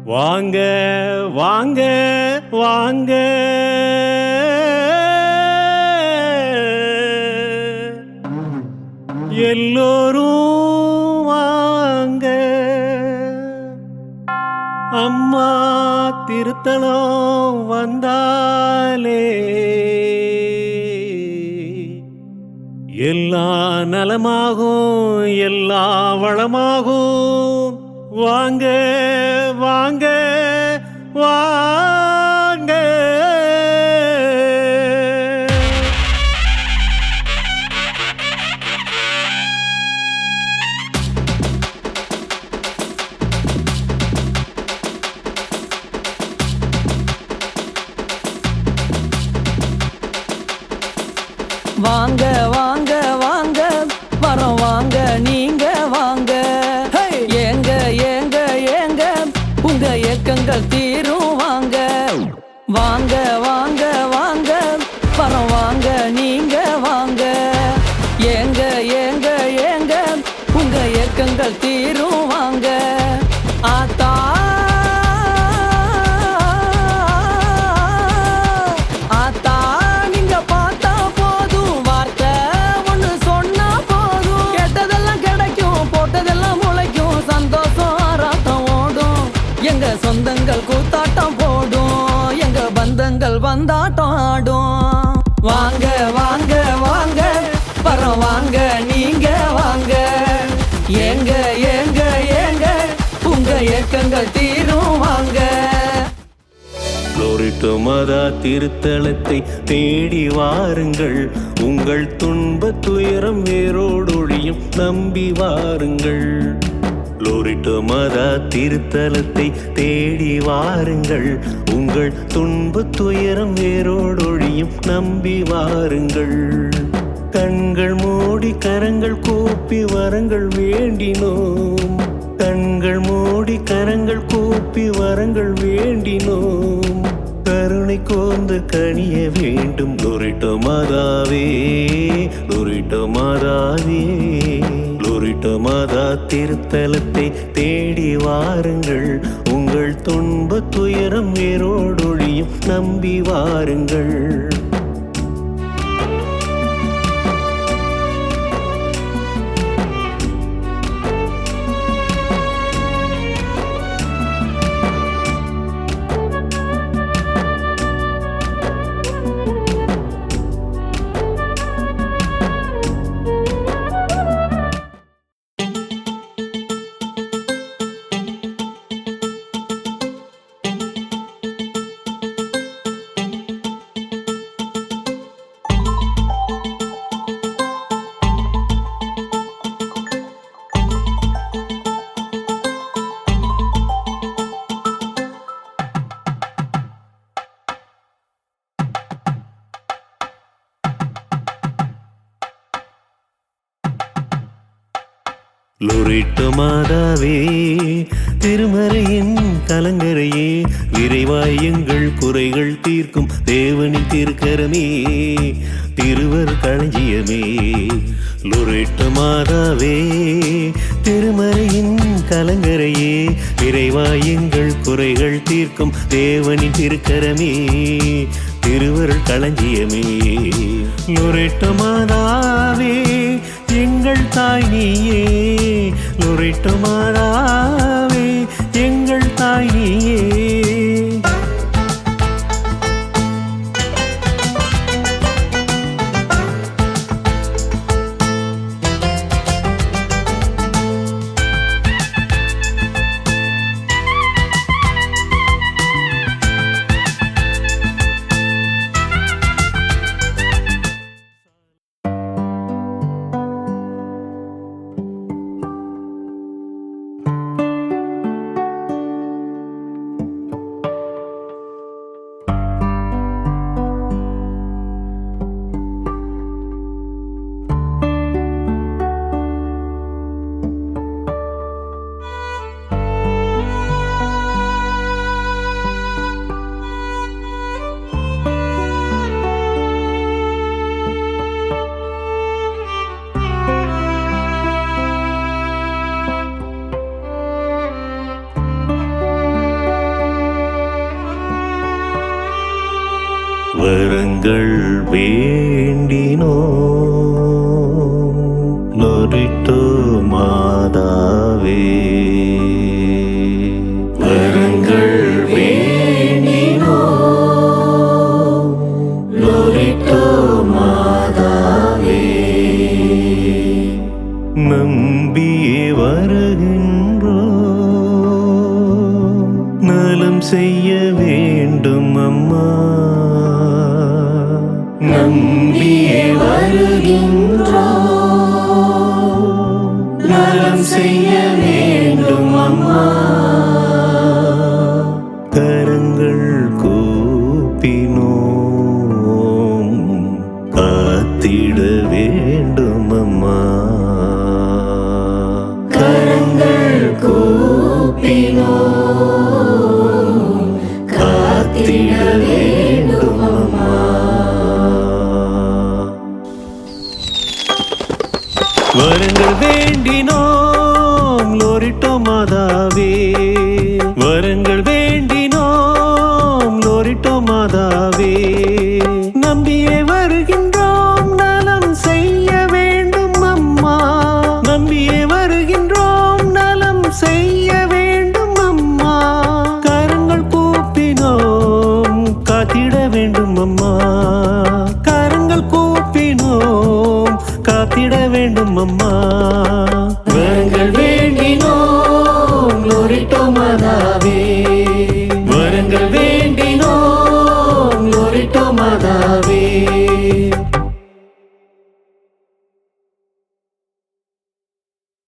வாங்க வாங்க வாங்க எல்லோரும் வாங்க அம்மா திருத்தலம் வந்தாலே எல்லா நலமாகும் எல்லா வளமாகும் வாங்க வாங்க வாங்க வாங்க வாங்க வாங்க வரோம் வாங்க நீங்க வாங்க ஏங்க ஏங்க ஏங்க உங்க ஏக்கங்கள் தீரும் வாங்க வாங்க வாங்க வாங்க வரோம் வாங்க நீங்க வாங்க ஏங்க ஏங்க ஏங்க உங்க ஏக்கங்கள் தீரும் வாங்க ஆத்தா சொந்தங்கள் கூத்தாட்டம் போடும் எங்க பந்தங்கள் வந்தாட்டம் ஆடும் வாங்க வாங்க வாங்க வரோம் வாங்க நீங்க வாங்க ஏங்க ஏங்க ஏங்க உங்க ஏக்கங்கள் தீரும் வாங்க லோரிட்டு மதா திருத்தலத்தை தேடி வாருங்கள் உங்கள் துன்ப துயரம் வேரோடொழியும் நம்பி வாருங்கள் லோரிட்டு மதா திருத்தலத்தை தேடி வாருங்கள் உங்கள் துன்ப துயரம் வேரோடொழியும் நம்பி வாருங்கள் கண்கள் மூடி கரங்கள் கூப்பி வரங்கள் வேண்டினோம் கண்கள் மூடி கரங்கள் கூப்பி வரங்கள் வேண்டினோம் கருணை கோர்ந்து கனிய வேண்டும் லோரிட்டு மாதாவே லோரிட்டு மாதாவே லோரிட்டு மாதா திருத்தலத்தை தேடி வாருங்கள் உங்கள் துன்ப துயரம் வேரோடொழியும் நம்பி வாருங்கள் லோரிட்டு மாதாவே திருமறையின் கலங்கரையே விரைவாய் எங்கள் குறைகள் தீர்க்கும் தேவனின் திருக்கரமே திருவர் களஞ்சியமே லோரிட்டு மாதாவே திருமறையின் கலங்கரையே விரைவாய் எங்கள் குறைகள் தீர்க்கும் தேவனின் திருக்கரமே திருவர் களஞ்சியமே லோரிட்டு மாதாவே எங்கள் தாய் நீயே லோரிட்டு மாதாவே எங்கள் தாய் நீயே வரங்கள் வேண்டினோ லோரிட்டோ மாதாவே வரங்கள் வேண்டினோ லோரிட்டோ மாதாவே நம்பியே வருகின்றோ நலம் செய்ய வேண்டும் அம்மா நம்பியே வருகின்றோ நலம் செய்ய வேண்டும் அம்மா கரங்கள் கூப்பினோம் காத்திட வேண்டும் அம்மா கரங்கள் கூப்பினோம் காத்திட வேண்டும் அம்மா வரங்கள் வேண்டினோம் லோரிட்டோ மாதாவே வரங்கள் வேண்டினோம் லோரிட்டோ மாதாவே